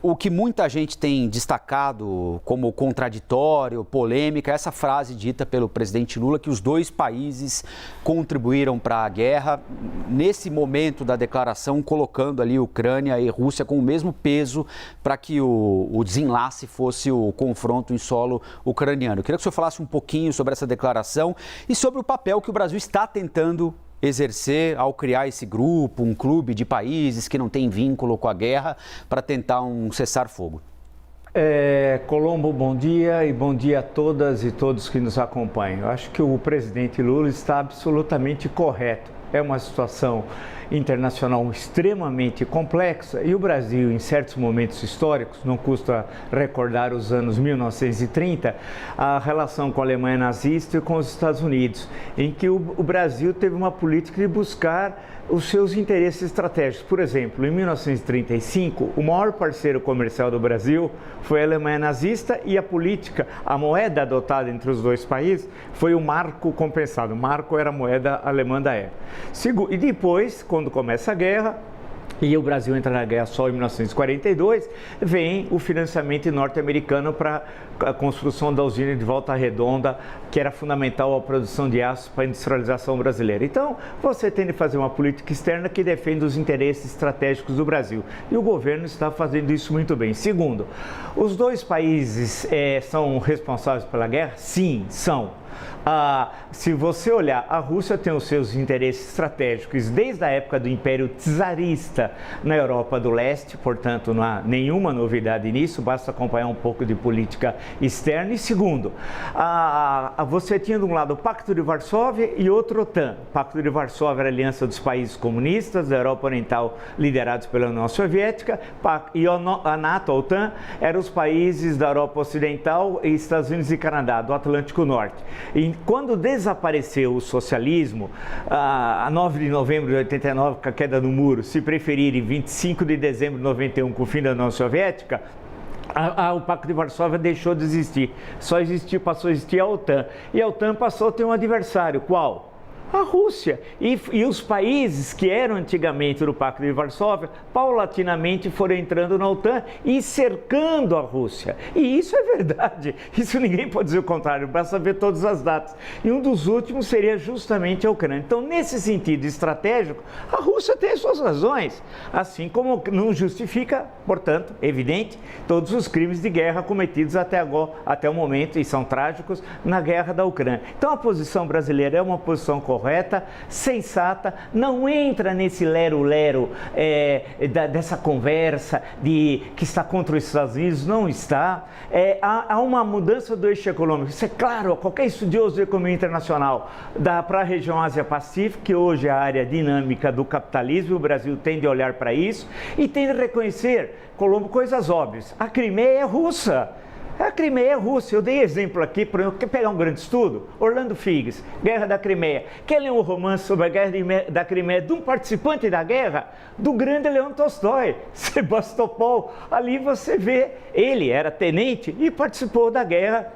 O que muita gente tem destacado como contraditório, polêmica, é essa frase dita pelo presidente Lula que os dois países contribuíram para a guerra, nesse momento da declaração, colocando ali Ucrânia e Rússia com o mesmo peso para que o desenlace fosse o confronto em solo ucraniano. Eu queria que o senhor falasse um pouquinho sobre essa declaração e sobre o papel que o Brasil está tentando exercer ao criar esse grupo, um clube de países que não tem vínculo com a guerra, para tentar um cessar-fogo. Colombo, bom dia e bom dia a todas e todos que nos acompanham. Eu acho que o presidente Lula está absolutamente correto. É uma situação internacional extremamente complexa e o Brasil, em certos momentos históricos, não custa recordar os anos 1930, a relação com a Alemanha nazista e com os Estados Unidos, em que o Brasil teve uma política de buscar os seus interesses estratégicos. Por exemplo, em 1935, o maior parceiro comercial do Brasil foi a Alemanha nazista e a moeda adotada entre os dois países foi o marco compensado. O marco era a moeda alemã da época. E depois, quando começa a guerra, e o Brasil entra na guerra só em 1942, vem o financiamento norte-americano para a construção da usina de Volta Redonda, que era fundamental à produção de aço para a industrialização brasileira. Então, você tem de fazer uma política externa que defenda os interesses estratégicos do Brasil. E o governo está fazendo isso muito bem. Segundo, os dois países são responsáveis pela guerra? Sim, são. Se você olhar, a Rússia tem os seus interesses estratégicos desde a época do Império Czarista na Europa do Leste, portanto não há nenhuma novidade nisso, basta acompanhar um pouco de política externa. E segundo, você tinha de um lado o Pacto de Varsóvia e outro OTAN. O Pacto de Varsóvia era a aliança dos países comunistas da Europa Oriental liderados pela União Soviética, e a NATO, a OTAN, eram os países da Europa Ocidental e Estados Unidos e Canadá, do Atlântico Norte. E quando desapareceu o socialismo, a 9 de novembro de 89, com a queda do muro, se preferirem 25 de dezembro de 91, com o fim da União Soviética, o Pacto de Varsóvia deixou de existir. Passou a existir a OTAN. E a OTAN passou a ter um adversário. Qual? A Rússia. E os países que eram antigamente do Pacto de Varsóvia, paulatinamente foram entrando na OTAN e cercando a Rússia. E isso é verdade. Isso ninguém pode dizer o contrário, basta ver todas as datas. E um dos últimos seria justamente a Ucrânia. Então, nesse sentido estratégico, a Rússia tem as suas razões. Assim como não justifica, portanto, evidente, todos os crimes de guerra cometidos até o momento, e são trágicos, na guerra da Ucrânia. Então, a posição brasileira é uma posição correta, sensata, não entra nesse lero-lero dessa conversa que está contra os Estados Unidos, não está. Há uma mudança do eixo econômico. Isso é claro, qualquer estudioso de economia internacional para a região Ásia-Pacífico, que hoje é a área dinâmica do capitalismo, o Brasil tem de olhar para isso e tem de reconhecer, Colombo, coisas óbvias. A Crimeia é russa. A Crimeia é Rússia. Eu dei exemplo aqui, quer pegar um grande estudo? Orlando Figes, Guerra da Crimeia. Quer ler um romance sobre a Guerra da Crimeia de um participante da guerra? Do grande Leão Tolstói, Sebastopol. Ali você vê, ele era tenente e participou da guerra.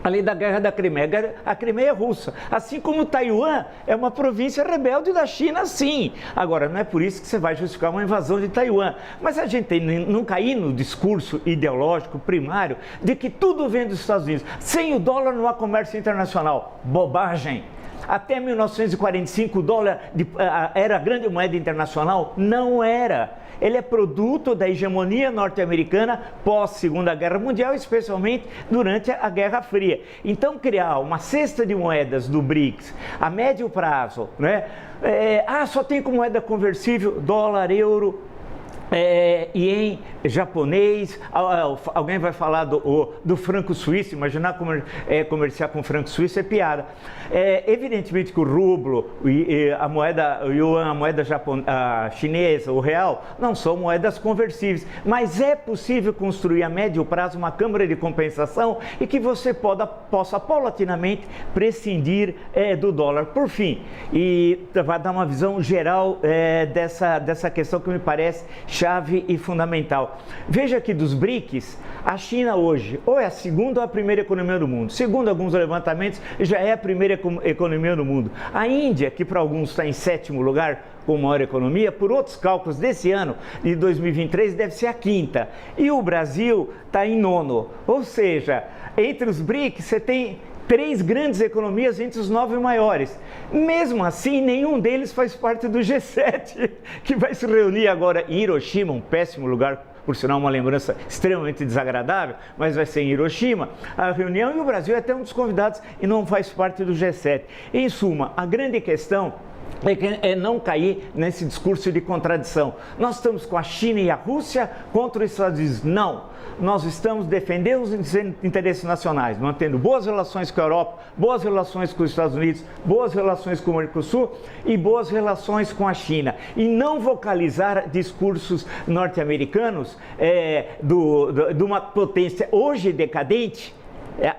Além da Guerra da Crimeia, a Crimeia é russa. Assim como Taiwan é uma província rebelde da China, sim. Agora, não é por isso que você vai justificar uma invasão de Taiwan. Mas a gente tem não cair no discurso ideológico primário de que tudo vem dos Estados Unidos. Sem o dólar não há comércio internacional. Bobagem. Até 1945 o dólar era a grande moeda internacional? Não era. Ele é produto da hegemonia norte-americana pós-Segunda Guerra Mundial, especialmente durante a Guerra Fria. Então, criar uma cesta de moedas do BRICS a médio prazo, né? Só tem como moeda conversível dólar, euro, ien japonês, alguém vai falar do franco suíço, imaginar comerciar com o franco suíço é piada. Evidentemente que o rublo, a moeda yuan, a moeda chinesa, o real, não são moedas conversíveis, mas é possível construir a médio prazo uma câmara de compensação e que você possa paulatinamente prescindir do dólar. Por fim, e vai dar uma visão geral dessa questão que me parece chave e fundamental. Veja que dos BRICS, a China hoje ou é a segunda ou a primeira economia do mundo. Segundo alguns levantamentos, já é a primeira economia do mundo. A Índia, que para alguns está em sétimo lugar, com maior economia, por outros cálculos desse ano, de 2023, deve ser a quinta. E o Brasil está em nono. Ou seja, entre os BRICS você tem 3 grandes economias entre os 9 maiores. Mesmo assim, nenhum deles faz parte do G7, que vai se reunir agora em Hiroshima, um péssimo lugar, por sinal uma lembrança extremamente desagradável, mas vai ser em Hiroshima, a reunião, e o Brasil é até um dos convidados e não faz parte do G7. Em suma, a grande questão é não cair nesse discurso de contradição. Nós estamos com a China e a Rússia contra os Estados Unidos. Não. Nós estamos defendendo os interesses nacionais, mantendo boas relações com a Europa, boas relações com os Estados Unidos, boas relações com o Mercosul e boas relações com a China. E não vocalizar discursos norte-americanos de uma potência hoje decadente,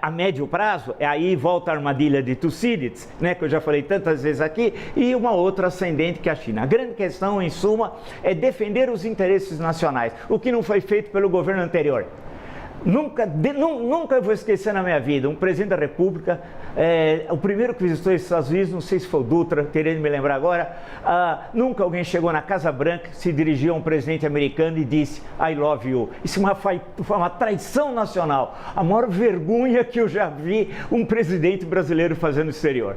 a médio prazo, aí volta a armadilha de Tucídides, né, que eu já falei tantas vezes aqui, e uma outra ascendente que é a China. A grande questão, em suma, é defender os interesses nacionais, o que não foi feito pelo governo anterior. Nunca vou esquecer na minha vida, um presidente da República, o primeiro que visitou os Estados Unidos, não sei se foi o Dutra, querendo me lembrar agora, nunca alguém chegou na Casa Branca, se dirigiu a um presidente americano e disse I love you. Isso foi uma traição nacional, a maior vergonha que eu já vi um presidente brasileiro fazendo no exterior.